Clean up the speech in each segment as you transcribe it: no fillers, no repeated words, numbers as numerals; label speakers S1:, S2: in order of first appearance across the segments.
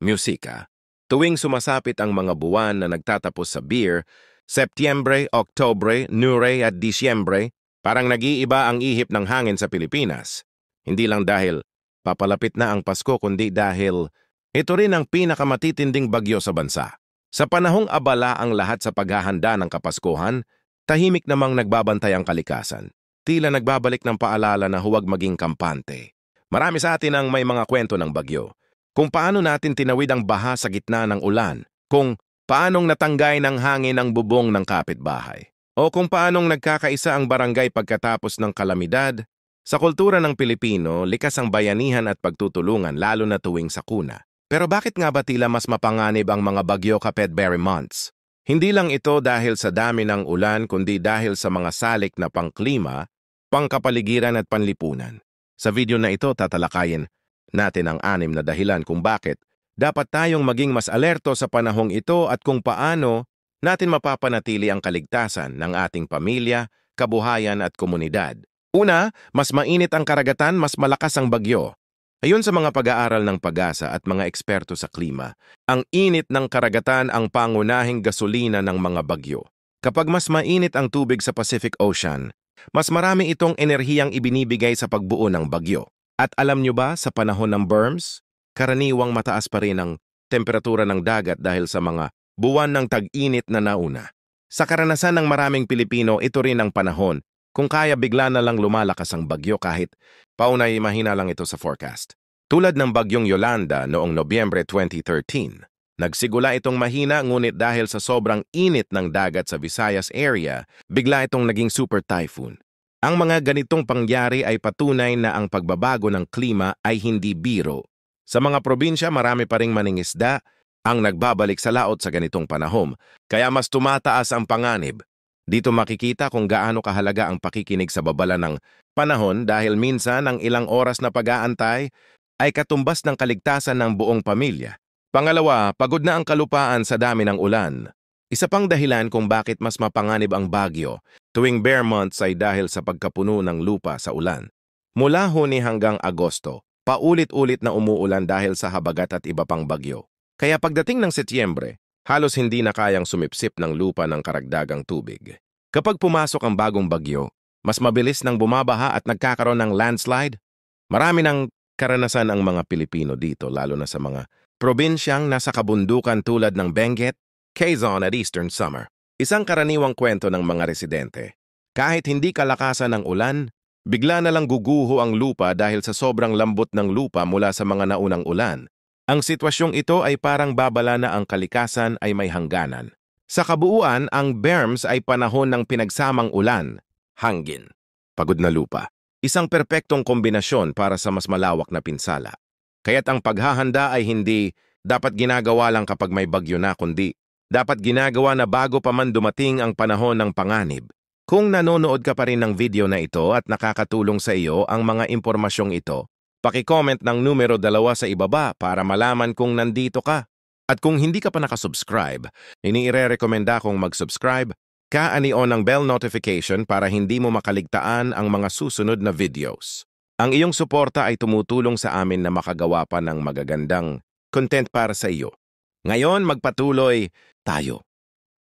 S1: musika. Tuwing sumasapit ang mga buwan na nagtatapos sa beer, Setyembre, Oktubre, Nure at Disyembre, parang nag-iiba ang ihip ng hangin sa Pilipinas. Hindi lang dahil papalapit na ang Pasko kundi dahil ito rin ang pinakamatitinding bagyo sa bansa. Sa panahong abala ang lahat sa paghahanda ng Kapaskuhan, tahimik namang nagbabantay ang kalikasan. Tila nagbabalik ng paalala na huwag maging kampante. Marami sa atin ang may mga kwento ng bagyo. Kung paano natin tinawid ang baha sa gitna ng ulan, kung paanong natanggay ng hangin ang bubong ng kapitbahay, o kung paanong nagkakaisa ang barangay pagkatapos ng kalamidad. Sa kultura ng Pilipino, likas ang bayanihan at pagtutulungan lalo na tuwing sakuna. Pero bakit nga ba tila mas mapanganib ang mga bagyo kapet berry months? Hindi lang ito dahil sa dami ng ulan kundi dahil sa mga salik na pangklima, pangkapaligiran at panlipunan. Sa video na ito tatalakayin natin ang 6 na dahilan kung bakit dapat tayong maging mas alerto sa panahong ito at kung paano natin mapapanatili ang kaligtasan ng ating pamilya, kabuhayan at komunidad. Una, mas mainit ang karagatan, mas malakas ang bagyo. Ayon sa mga pag-aaral ng PAGASA at mga eksperto sa klima, ang init ng karagatan ang pangunahing gasolina ng mga bagyo. Kapag mas mainit ang tubig sa Pacific Ocean, mas marami itong enerhiyang ibinibigay sa pagbuo ng bagyo. At alam nyo ba, sa panahon ng berms, karaniwang mataas pa rin ang temperatura ng dagat dahil sa mga buwan ng tag-init na nauna. Sa karanasan ng maraming Pilipino, ito rin ang panahon kung kaya bigla na lang lumalakas ang bagyo kahit paunay mahina lang ito sa forecast. Tulad ng bagyong Yolanda noong Nobyembre 2013, nagsigula itong mahina ngunit dahil sa sobrang init ng dagat sa Visayas area, bigla itong naging super typhoon. Ang mga ganitong pangyari ay patunay na ang pagbabago ng klima ay hindi biro. Sa mga probinsya, marami pa ring maningisda ang nagbabalik sa laot sa ganitong panahon, kaya mas tumataas ang panganib. Dito makikita kung gaano kahalaga ang pakikinig sa babala ng panahon dahil minsan ang ilang oras na pag-aantay ay katumbas ng kaligtasan ng buong pamilya. Pangalawa, pagod na ang kalupaan sa dami ng ulan. Isa pang dahilan kung bakit mas mapanganib ang bagyo tuwing bare months ay dahil sa pagkapuno ng lupa sa ulan. Mula Huni hanggang Agosto, paulit-ulit na umuulan dahil sa habagat at iba pang bagyo. Kaya pagdating ng Setyembre, halos hindi na kayang sumipsip ng lupa ng karagdagang tubig. Kapag pumasok ang bagong bagyo, mas mabilis nang bumabaha at nagkakaroon ng landslide. Marami ng karanasan ang mga Pilipino dito, lalo na sa mga probinsyang nasa kabundukan tulad ng Benguet, Quezon at Eastern Samar. Isang karaniwang kwento ng mga residente. Kahit hindi kalakasan ng ulan, bigla na lang guguho ang lupa dahil sa sobrang lambot ng lupa mula sa mga naunang ulan. Ang sitwasyong ito ay parang babala na ang kalikasan ay may hangganan. Sa kabuuan, ang berms ay panahon ng pinagsamang ulan, hangin, pagod na lupa. Isang perpektong kombinasyon para sa mas malawak na pinsala. Kaya't ang paghahanda ay hindi dapat ginagawa lang kapag may bagyo na kundi dapat ginagawa na bago pa man dumating ang panahon ng panganib. Kung nanonood ka pa rin ng video na ito at nakakatulong sa iyo ang mga impormasyong ito, paki-comment ng numero 2 sa ibaba para malaman kung nandito ka. At kung hindi ka pa nakasubscribe, iniire-rekomenda kong mag-subscribe, ka-ani-on ng bell notification para hindi mo makaligtaan ang mga susunod na videos. Ang iyong suporta ay tumutulong sa amin na makagawa pa ng magagandang content para sa iyo. Ngayon, magpatuloy tayo.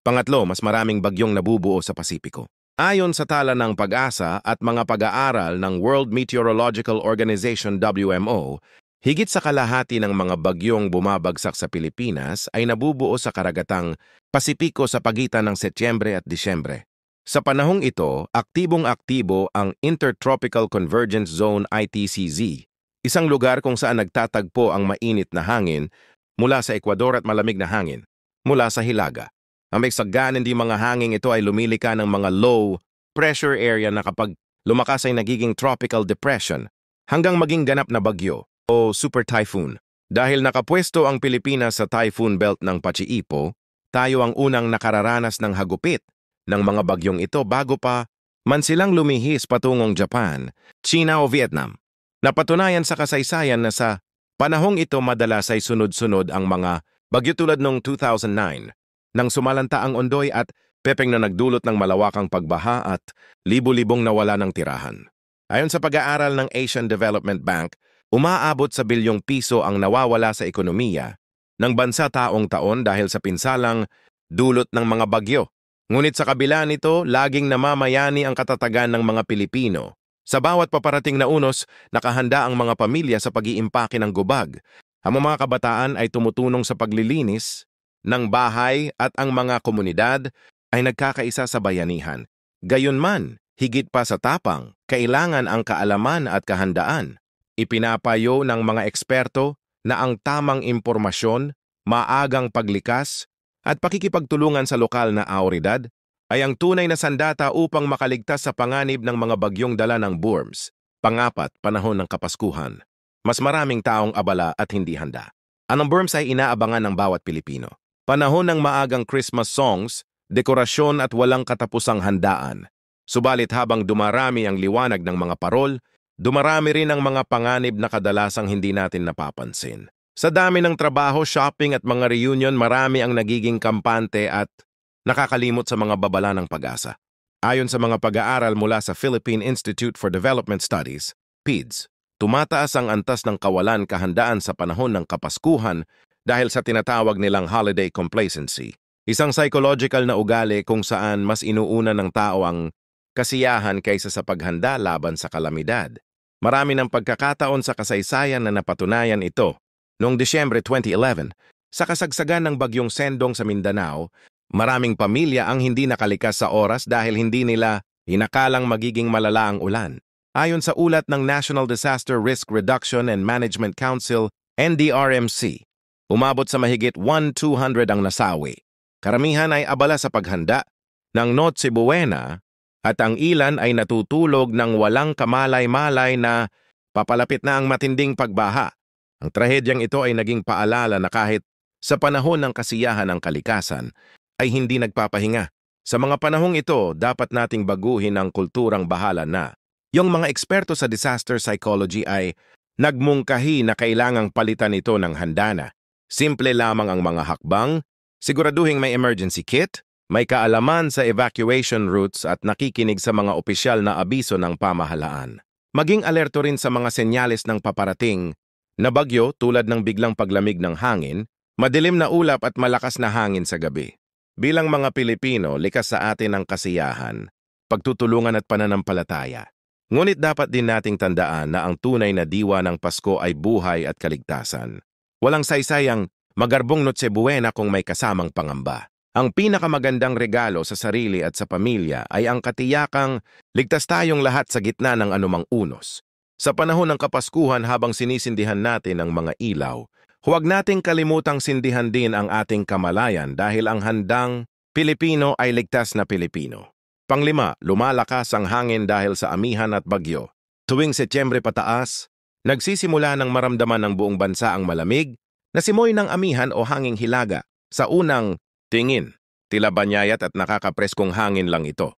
S1: Pangatlo, mas maraming bagyong nabubuo sa Pasipiko. Ayon sa tala ng PAGASA at mga pag-aaral ng World Meteorological Organization WMO, higit sa kalahati ng mga bagyong bumabagsak sa Pilipinas ay nabubuo sa karagatang Pasipiko sa pagitan ng Setyembre at Disyembre. Sa panahong ito, aktibong-aktibo ang Intertropical Convergence Zone ITCZ, isang lugar kung saan nagtatagpo ang mainit na hangin mula sa Ecuador at malamig na hangin mula sa Hilaga. Ang may sagganan di mga hangin ito ay lumilika ng mga low pressure area na kapag lumakas ay nagiging tropical depression hanggang maging ganap na bagyo o super typhoon. Dahil nakapwesto ang Pilipinas sa typhoon belt ng Pachiipo, tayo ang unang nakararanas ng hagupit ng mga bagyong ito bago pa man silang lumihis patungong Japan, China o Vietnam. Napatunayan sa kasaysayan na sa panahong ito madalas ay sunod-sunod ang mga bagyo tulad noong 2009, nang sumalanta ang Ondoy at Pepeng na nagdulot ng malawakang pagbaha at libu-libong nawala ng tirahan. Ayon sa pag-aaral ng Asian Development Bank, umaabot sa bilyong piso ang nawawala sa ekonomiya ng bansa taong taon dahil sa pinsalang dulot ng mga bagyo. Ngunit sa kabila nito, laging namamayani ang katatagan ng mga Pilipino. Sa bawat paparating na unos, nakahanda ang mga pamilya sa pag-iimpake ng gubag. Ang mga kabataan ay tumutulong sa paglilinis ng bahay at ang mga komunidad ay nagkakaisa sa bayanihan. Gayunman, higit pa sa tapang, kailangan ang kaalaman at kahandaan. Ipinapayo ng mga eksperto na ang tamang impormasyon, maagang paglikas, at pakikipagtulungan sa lokal na awtoridad ay ang tunay na sandata upang makaligtas sa panganib ng mga bagyong dala ng BURMS. Pangapat, panahon ng Kapaskuhan. Mas maraming taong abala at hindi handa. Anong BURMS ay inaabangan ng bawat Pilipino? Panahon ng maagang Christmas songs, dekorasyon at walang katapusang handaan. Subalit habang dumarami ang liwanag ng mga parol, dumarami rin ang mga panganib na kadalasang hindi natin napapansin. Sa dami ng trabaho, shopping at mga reunion, marami ang nagiging kampante at nakakalimot sa mga babala ng pag-asa. Ayon sa mga pag-aaral mula sa Philippine Institute for Development Studies, PIDS, tumataas ang antas ng kawalan kahandaan sa panahon ng Kapaskuhan dahil sa tinatawag nilang holiday complacency. Isang psychological na ugali kung saan mas inuuna ng tao ang kasiyahan kaysa sa paghanda laban sa kalamidad. Marami ng pagkakataon sa kasaysayan na napatunayan ito. Noong Disyembre 2011, sa kasagsagan ng bagyong Sendong sa Mindanao, maraming pamilya ang hindi nakalikas sa oras dahil hindi nila inakalang magiging malala ang ulan. Ayon sa ulat ng National Disaster Risk Reduction and Management Council, NDRMC, umabot sa mahigit 1,200 ang nasawi. Karamihan ay abala sa paghanda ng Noche Buena at ang ilan ay natutulog ng walang kamalay-malay na papalapit na ang matinding pagbaha. Ang trahedyang ito ay naging paalala na kahit sa panahon ng kasiyahan ng kalikasan ay hindi nagpapahinga. Sa mga panahong ito, dapat nating baguhin ang kulturang bahala na. Yung mga eksperto sa disaster psychology ay nagmungkahi na kailangang palitan ito ng handana. Simple lamang ang mga hakbang, siguraduhin may emergency kit, may kaalaman sa evacuation routes at nakikinig sa mga opisyal na abiso ng pamahalaan. Maging alerto rin sa mga senyales ng paparating na bagyo tulad ng biglang paglamig ng hangin, madilim na ulap at malakas na hangin sa gabi. Bilang mga Pilipino, likas sa atin ang kasiyahan, pagtutulungan at pananampalataya. Ngunit dapat din nating tandaan na ang tunay na diwa ng Pasko ay buhay at kaligtasan. Walang saysayang magarbong Noche Buena kung may kasamang pangamba. Ang pinakamagandang regalo sa sarili at sa pamilya ay ang katiyakang ligtas tayong lahat sa gitna ng anumang unos. Sa panahon ng Kapaskuhan habang sinisindihan natin ang mga ilaw, huwag nating kalimutang sindihan din ang ating kamalayan dahil ang handang Pilipino ay ligtas na Pilipino. Panglima, lumalakas ang hangin dahil sa amihan at bagyo. Tuwing Setyembre pataas, nagsisimula ng maramdaman ng buong bansa ang malamig na simoy ng amihan o hanging hilaga. Sa unang tingin, tila banyayat at nakakapreskong hangin lang ito.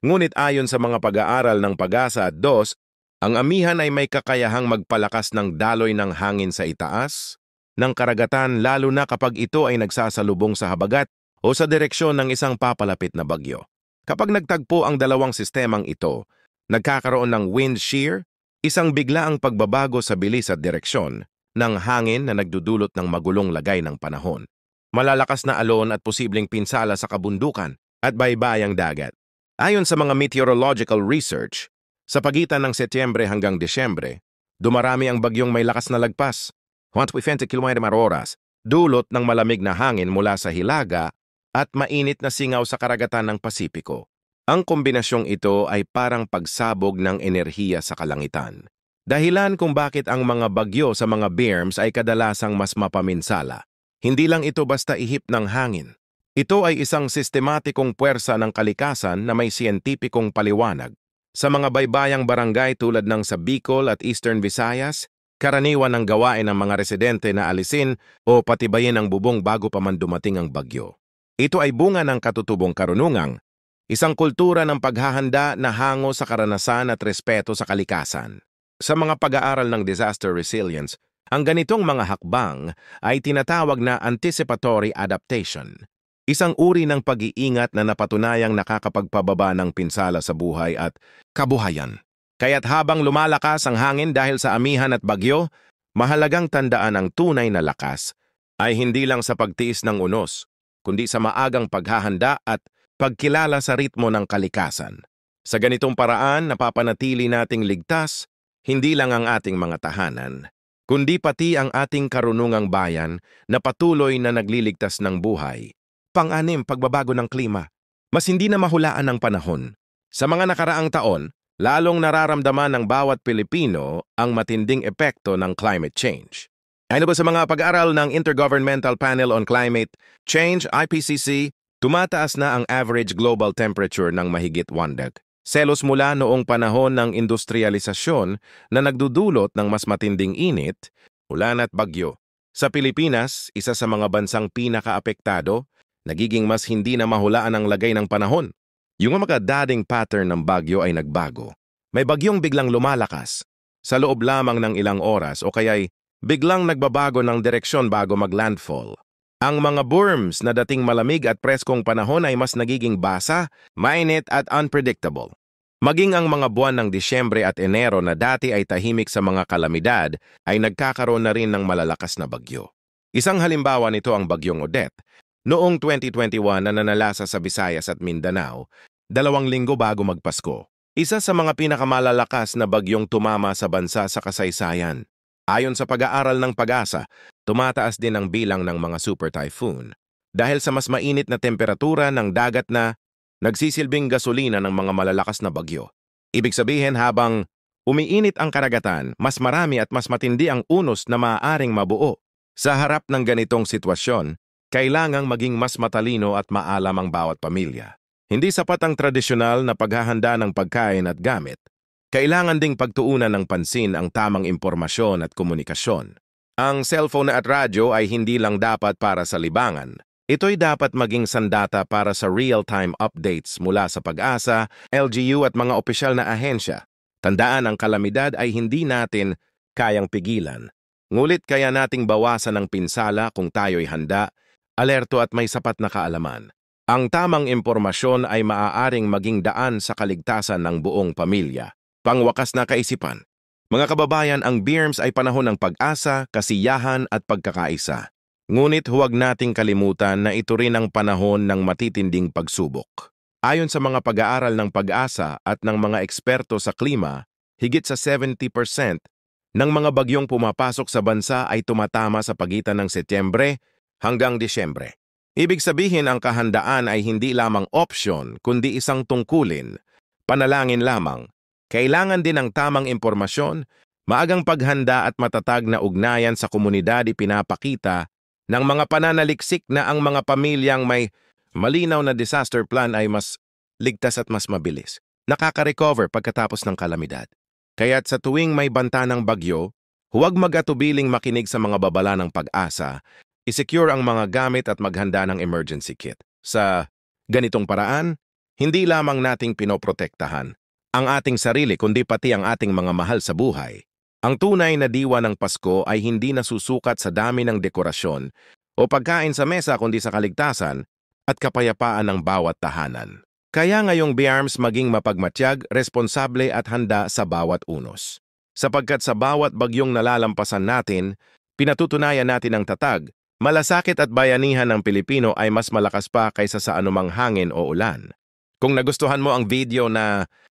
S1: Ngunit ayon sa mga pag-aaral ng Pag-asa at DOS, ang amihan ay may kakayahang magpalakas ng daloy ng hangin sa itaas ng karagatan lalo na kapag ito ay nagsasalubong sa habagat o sa direksyon ng isang papalapit na bagyo. Kapag nagtagpo ang dalawang sistemang ito, nagkakaroon ng wind shear, isang biglaang pagbabago sa bilis at direksyon ng hangin na nagdudulot ng magulong lagay ng panahon. Malalakas na alon at posibleng pinsala sa kabundukan at baybayang dagat. Ayon sa mga meteorological research, sa pagitan ng Setyembre hanggang Disyembre, dumarami ang bagyong may lakas na lagpas, 120 km/h, dulot ng malamig na hangin mula sa hilaga at mainit na singaw sa karagatan ng Pasipiko. Ang kombinasyong ito ay parang pagsabog ng enerhiya sa kalangitan. Dahilan kung bakit ang mga bagyo sa mga BURMS ay kadalasang mas mapaminsala. Hindi lang ito basta ihip ng hangin. Ito ay isang sistematikong puwersa ng kalikasan na may siyentipikong paliwanag. Sa mga baybayang barangay tulad ng sa Bicol at Eastern Visayas, karaniwan ng gawain ng mga residente na alisin o patibayin ang bubong bago pa man dumating ang bagyo. Ito ay bunga ng katutubong karunungang, isang kultura ng paghahanda na hango sa karanasan at respeto sa kalikasan. Sa mga pag-aaral ng disaster resilience, ang ganitong mga hakbang ay tinatawag na anticipatory adaptation. Isang uri ng pag-iingat na napatunayang nakakapagpababa ng pinsala sa buhay at kabuhayan. Kaya't habang lumalakas ang hangin dahil sa amihan at bagyo, mahalagang tandaan ang tunay na lakas ay hindi lang sa pagtiis ng unos, kundi sa maagang paghahanda at pagkilala sa ritmo ng kalikasan. Sa ganitong paraan, napapanatili nating ligtas, hindi lang ang ating mga tahanan, kundi pati ang ating karunungang bayan na patuloy na nagliligtas ng buhay. Pang-anim, pagbabago ng klima. Mas hindi na mahulaan ang panahon. Sa mga nakaraang taon, lalong nararamdaman ng bawat Pilipino ang matinding epekto ng climate change. Ano ba sa mga pag-aaral ng Intergovernmental Panel on Climate Change, IPCC, tumataas na ang average global temperature ng mahigit 1°. Selos mula noong panahon ng industrialisasyon na nagdudulot ng mas matinding init, ulan at bagyo. Sa Pilipinas, isa sa mga bansang pinakaapektado, nagiging mas hindi na mahulaan ang lagay ng panahon. Yung mga dating pattern ng bagyo ay nagbago. May bagyong biglang lumalakas sa loob lamang ng ilang oras o kaya'y biglang nagbabago ng direksyon bago mag-landfall. Ang mga burms na dating malamig at preskong panahon ay mas nagiging basa, mainit at unpredictable. Maging ang mga buwan ng Disyembre at Enero na dati ay tahimik sa mga kalamidad ay nagkakaroon na rin ng malalakas na bagyo. Isang halimbawa nito ang bagyong Odette. Noong 2021 na nanalasa sa Visayas at Mindanao, 2 linggo bago magpasko. Isa sa mga pinakamalalakas na bagyong tumama sa bansa sa kasaysayan. Ayon sa pag-aaral ng Pag-asa, tumataas din ang bilang ng mga super typhoon dahil sa mas mainit na temperatura ng dagat na nagsisilbing gasolina ng mga malalakas na bagyo. Ibig sabihin habang umiinit ang karagatan, mas marami at mas matindi ang unos na maaaring mabuo. Sa harap ng ganitong sitwasyon, kailangang maging mas matalino at maalam ang bawat pamilya. Hindi sapat ang tradisyonal na paghahanda ng pagkain at gamit. Kailangan ding pagtuunan ng pansin ang tamang impormasyon at komunikasyon. Ang cellphone at radyo ay hindi lang dapat para sa libangan. Ito'y dapat maging sandata para sa real-time updates mula sa Pag-asa, LGU at mga opisyal na ahensya. Tandaan ang kalamidad ay hindi natin kayang pigilan. Ngulit kaya nating bawasan ang pinsala kung tayo'y handa, alerto at may sapat na kaalaman. Ang tamang impormasyon ay maaaring maging daan sa kaligtasan ng buong pamilya. Pangwakas na kaisipan. Mga kababayan, ang BIRMS ay panahon ng pag-asa, kasiyahan at pagkakaisa. Ngunit huwag nating kalimutan na ito rin ang panahon ng matitinding pagsubok. Ayon sa mga pag-aaral ng Pag-asa at ng mga eksperto sa klima, higit sa 70% ng mga bagyong pumapasok sa bansa ay tumatama sa pagitan ng Setyembre hanggang Disyembre. Ibig sabihin ang kahandaan ay hindi lamang opsyon kundi isang tungkulin, panalangin lamang. Kailangan din ng tamang impormasyon, maagang paghanda at matatag na ugnayan sa komunidad ipinapakita ng mga pananaliksik na ang mga pamilyang may malinaw na disaster plan ay mas ligtas at mas mabilis. Nakaka-recover pagkatapos ng kalamidad. Kaya't sa tuwing may banta ng bagyo, huwag mag-atubiling makinig sa mga babala ng Pag-asa, i-secure ang mga gamit at maghanda ng emergency kit. Sa ganitong paraan, hindi lamang nating pinoprotektahan ang ating sarili kundi pati ang ating mga mahal sa buhay. Ang tunay na diwa ng Pasko ay hindi nasusukat sa dami ng dekorasyon o pagkain sa mesa kundi sa kaligtasan at kapayapaan ng bawat tahanan. Kaya ngayong BIRMS maging mapagmatyag, responsable at handa sa bawat unos. Sapagkat sa bawat bagyong nalalampasan natin, pinatutunayan natin ang tatag, malasakit at bayanihan ng Pilipino ay mas malakas pa kaysa sa anumang hangin o ulan. Kung nagustuhan mo ang video na